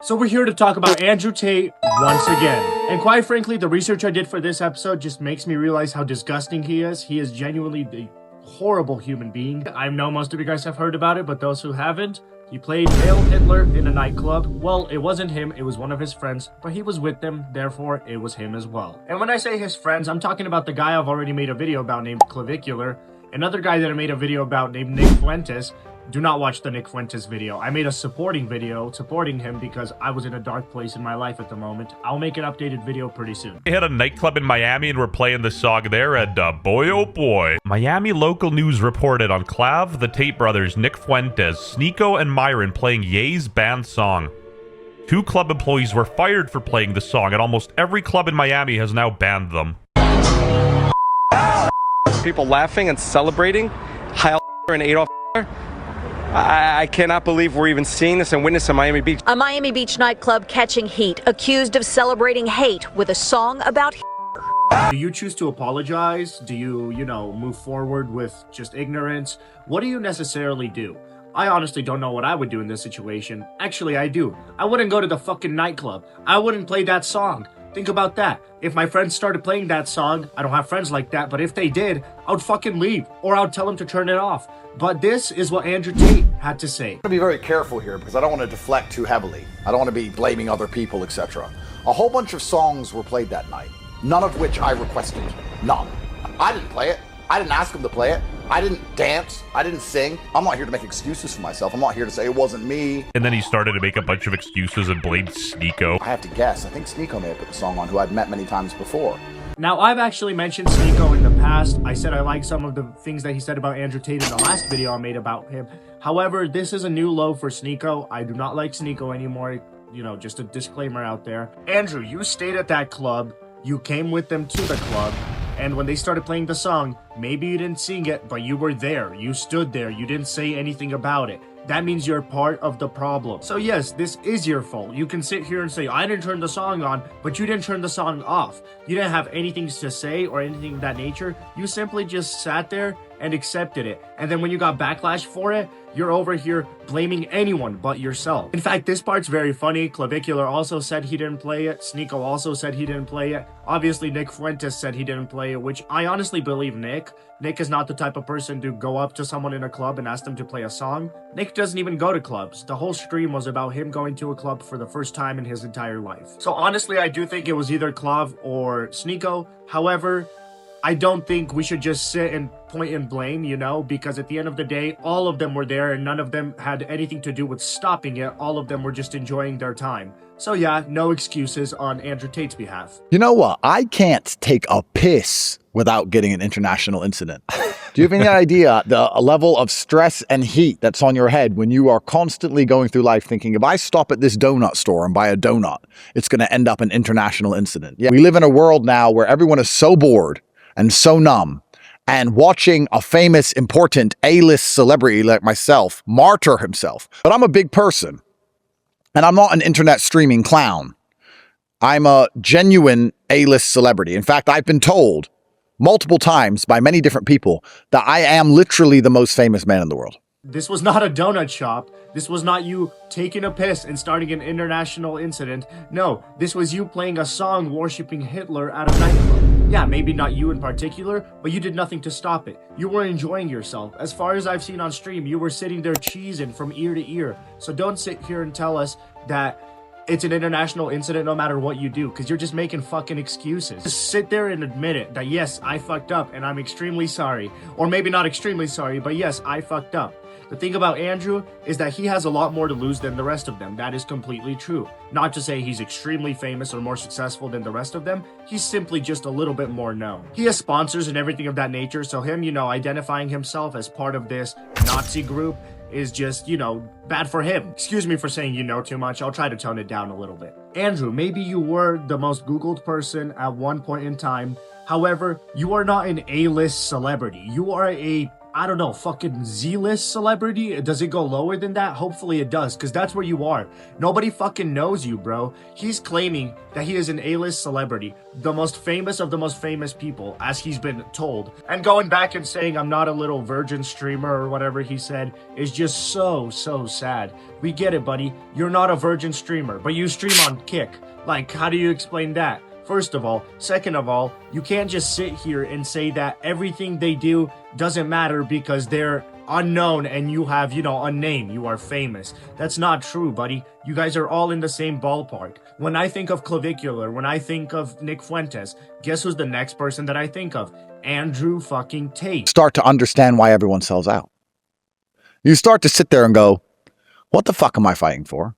So we're here to talk about Andrew Tate once again. And quite frankly, the research I did for this episode just makes me realize how disgusting he is. He is genuinely a horrible human being. I know most of you guys have heard about it, but those who haven't, he played Hail Hitler in a nightclub. Well, it wasn't him, it was one of his friends, but he was with them, therefore it was him as well. And when I say his friends, I'm talking about the guy I've already made a video about named Clavicular, another guy that I made a video about named Nick Fuentes. Do not watch the Nick Fuentes video. I made a supporting video supporting him because I was in a dark place in my life at the moment. I'll make an updated video pretty soon. They had a nightclub in Miami and were playing the song there, and boy oh boy. Miami local news reported on Clav, the Tate brothers, Nick Fuentes, Sneeko, and Myron playing Ye's band song. 2 club employees were fired for playing the song, and almost every club in Miami has now banned them. People laughing and celebrating. Heil and Adolf. I cannot believe we're even seeing this and witnessing Miami Beach. A Miami Beach nightclub catching heat, accused of celebrating hate with a song about Do you choose to apologize? Do you, move forward with just ignorance? What do you necessarily do? I honestly don't know what I would do in this situation. Actually, I do. I wouldn't go to the fucking nightclub. I wouldn't play that song. Think about that. If my friends started playing that song, I don't have friends like that, but if they did, I would fucking leave, or I would tell them to turn it off. But this is what Andrew Tate had to say. I'm going to be very careful here because I don't want to deflect too heavily. I don't want to be blaming other people, etc. A whole bunch of songs were played that night, none of which I requested. None. I didn't play it. I didn't ask them to play it. I didn't dance. I didn't sing. I'm not here to make excuses for myself. I'm not here to say it wasn't me. And then he started to make a bunch of excuses and blamed Sneeko. I have to guess. I think Sneeko may have put the song on, who I'd met many times before. Now, I've actually mentioned Sneeko in the past. I said I like some of the things that he said about Andrew Tate in the last video I made about him. However, this is a new low for Sneeko. I do not like Sneeko anymore. Just a disclaimer out there. Andrew, you stayed at that club. You came with them to the club. And when they started playing the song, maybe you didn't sing it, but you were there. You stood there. You didn't say anything about it. That means you're part of the problem. So yes, this is your fault. You can sit here and say, I didn't turn the song on, but you didn't turn the song off. You didn't have anything to say or anything of that nature. You simply just sat there and accepted it. And then when you got backlash for it, you're over here blaming anyone but yourself. In fact, this part's very funny. Clavicular also said he didn't play it. Sneeko also said he didn't play it. Obviously, Nick Fuentes said he didn't play it, which I honestly believe Nick. Nick is not the type of person to go up to someone in a club and ask them to play a song. Nick doesn't even go to clubs. The whole stream was about him going to a club for the first time in his entire life. So honestly, I do think it was either Clav or Sneeko. However, I don't think we should just sit and point and blame, because at the end of the day, all of them were there and none of them had anything to do with stopping it. All of them were just enjoying their time. So yeah, no excuses on Andrew Tate's behalf. You know what? I can't take a piss without getting an international incident. Do you have any idea the level of stress and heat that's on your head when you are constantly going through life thinking, if I stop at this donut store and buy a donut, it's going to end up an international incident? Yeah, we live in a world now where everyone is so bored and so numb, and watching a famous, important A-list celebrity like myself martyr himself. But I'm a big person, and I'm not an internet streaming clown. I'm a genuine A-list celebrity. In fact, I've been told multiple times by many different people that I am literally the most famous man in the world. This was not a donut shop. This was not you taking a piss and starting an international incident. No, this was you playing a song worshiping Hitler at a nightclub. Yeah, maybe not you in particular, but you did nothing to stop it. You were enjoying yourself. As far as I've seen on stream, you were sitting there cheesing from ear to ear. So don't sit here and tell us that it's an international incident no matter what you do, because you're just making fucking excuses. Just sit there and admit it, that yes, I fucked up and I'm extremely sorry. Or maybe not extremely sorry, but yes, I fucked up. The thing about Andrew is that he has a lot more to lose than the rest of them. That is completely true. Not to say he's extremely famous or more successful than the rest of them. He's simply just a little bit more known. He has sponsors and everything of that nature, so him, identifying himself as part of this Nazi group is just, bad for him. Excuse me for saying too much. I'll try to tone it down a little bit. Andrew, maybe you were the most Googled person at one point in time. However, you are not an A-list celebrity. You are a I don't know, fucking Z-list celebrity? Does it go lower than that? Hopefully it does, because that's where you are. Nobody fucking knows you, bro. He's claiming that he is an A-list celebrity, the most famous of the most famous people, as he's been told. And going back and saying I'm not a little virgin streamer or whatever he said is just so sad. We get it, buddy. You're not a virgin streamer, but you stream on Kick. Like, how do you explain that? First of all. Second of all, you can't just sit here and say that everything they do doesn't matter because they're unknown and you have, you know, a name. You are famous. That's not true, buddy. You guys are all in the same ballpark. When I think of Clavicular, when I think of Nick Fuentes, guess who's the next person that I think of? Andrew fucking Tate. Start to understand why everyone sells out. You start to sit there and go, what the fuck am I fighting for?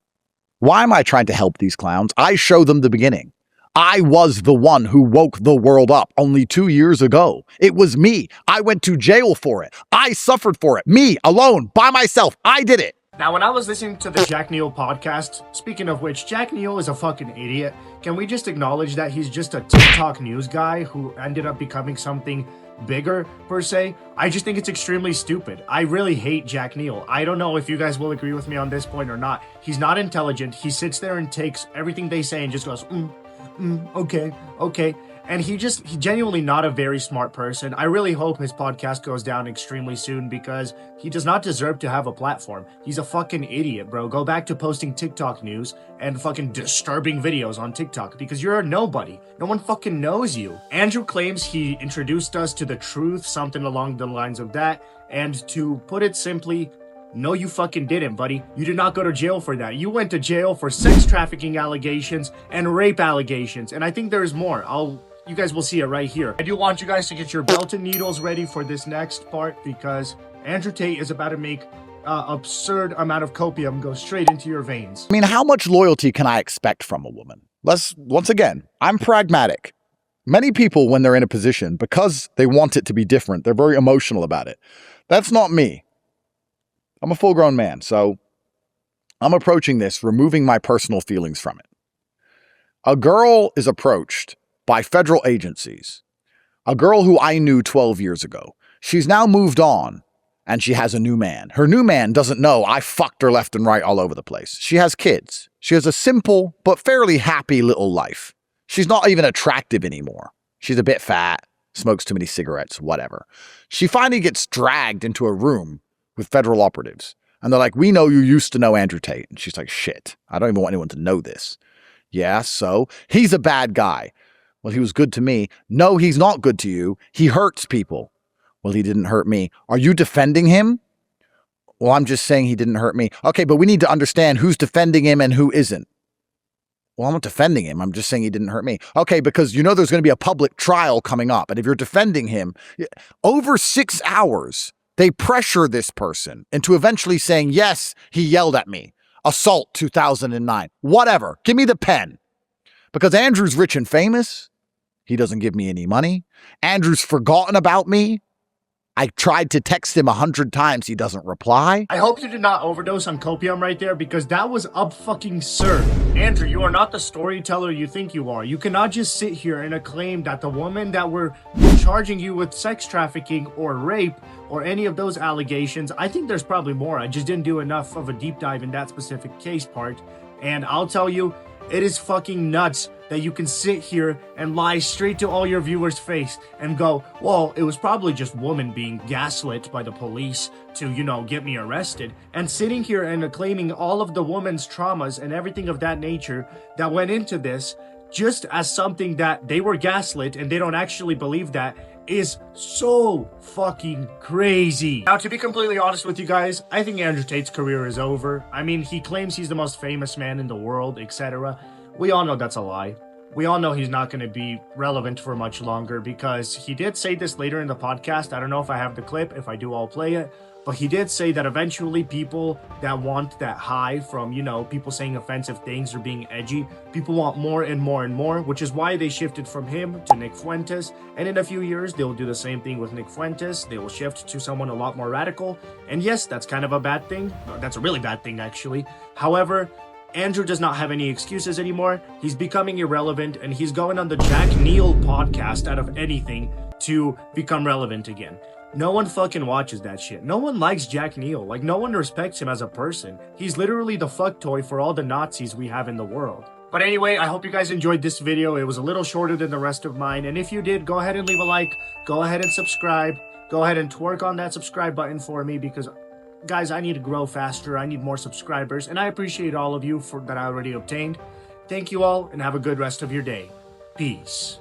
Why am I trying to help these clowns? I show them the beginning. I was the one who woke the world up only 2 years ago. It was me. I went to jail for it. I suffered for it. Me, alone, by myself. I did it. Now, when I was listening to the Jack Neal podcast, speaking of which, Jack Neal is a fucking idiot. Can we just acknowledge that he's just a TikTok news guy who ended up becoming something bigger, per se? I just think it's extremely stupid. I really hate Jack Neal. I don't know if you guys will agree with me on this point or not. He's not intelligent. He sits there and takes everything they say and just goes, okay. And he's genuinely not a very smart person. I really hope his podcast goes down extremely soon because he does not deserve to have a platform. He's a fucking idiot, bro. Go back to posting TikTok news and fucking disturbing videos on TikTok because you're a nobody. No one fucking knows you. Andrew claims he introduced us to the truth, something along the lines of that. And to put it simply, no, you fucking didn't, buddy. You did not go to jail for that. You went to jail for sex trafficking allegations and rape allegations. And I think there's more. You guys will see it right here. I do want you guys to get your belt and needles ready for this next part because Andrew Tate is about to make absurd amount of copium go straight into your veins. I mean, how much loyalty can I expect from a woman? Once again, I'm pragmatic. Many people, when they're in a position, because they want it to be different, they're very emotional about it. That's not me. I'm a full-grown man, so I'm approaching this, removing my personal feelings from it. A girl is approached by federal agencies. A girl who I knew 12 years ago. She's now moved on, and she has a new man. Her new man doesn't know I fucked her left and right all over the place. She has kids. She has a simple but fairly happy little life. She's not even attractive anymore. She's a bit fat, smokes too many cigarettes, whatever. She finally gets dragged into a room with federal operatives. And they're like, we know you used to know Andrew Tate. And she's like, shit, I don't even want anyone to know this. Yeah, so he's a bad guy. Well, he was good to me. No, he's not good to you. He hurts people. Well, he didn't hurt me. Are you defending him? Well, I'm just saying he didn't hurt me. Okay, but we need to understand who's defending him and who isn't. Well, I'm not defending him. I'm just saying he didn't hurt me. Okay, because you know there's going to be a public trial coming up. And if you're defending him, over 6 hours, they pressure this person into eventually saying, yes, he yelled at me. Assault 2009. Whatever. Give me the pen. Because Andrew's rich and famous. He doesn't give me any money. Andrew's forgotten about me. I tried to text him 100 times. He doesn't reply. I hope you did not overdose on copium right there because that was up-fucking-surd. Andrew, you are not the storyteller you think you are. You cannot just sit here and acclaim that the woman that were charging you with sex trafficking or rape or any of those allegations, I think there's probably more. I just didn't do enough of a deep dive in that specific case part. And I'll tell you, it is fucking nuts that you can sit here and lie straight to all your viewers' face and go, well, it was probably just woman being gaslit by the police to, you know, get me arrested. And sitting here and claiming all of the woman's traumas and everything of that nature that went into this just as something that they were gaslit and they don't actually believe that is so fucking crazy. Now, to be completely honest with you guys, I think Andrew Tate's career is over. I mean, he claims he's the most famous man in the world, etc. We all know that's a lie. We all know he's not going to be relevant for much longer because he did say this later in the podcast. I don't know if I have the clip. If I do, I'll play it. But he did say that eventually people that want that high from, you know, people saying offensive things or being edgy, people want more and more and more, which is why they shifted from him to Nick Fuentes. And in a few years, they'll do the same thing with Nick Fuentes. They will shift to someone a lot more radical. And yes, that's kind of a bad thing. That's a really bad thing, actually. However, Andrew does not have any excuses anymore. He's becoming irrelevant, and he's going on the Jack Neal podcast out of anything to become relevant again. No one fucking watches that shit. No one likes Jack Neal. Like, no one respects him as a person. He's literally the fuck toy for all the Nazis we have in the world. But anyway, I hope you guys enjoyed this video. It was a little shorter than the rest of mine. And if you did, go ahead and leave a like. Go ahead and subscribe. Go ahead and twerk on that subscribe button for me because, guys, I need to grow faster. I need more subscribers. And I appreciate all of you that I already obtained. Thank you all and have a good rest of your day. Peace.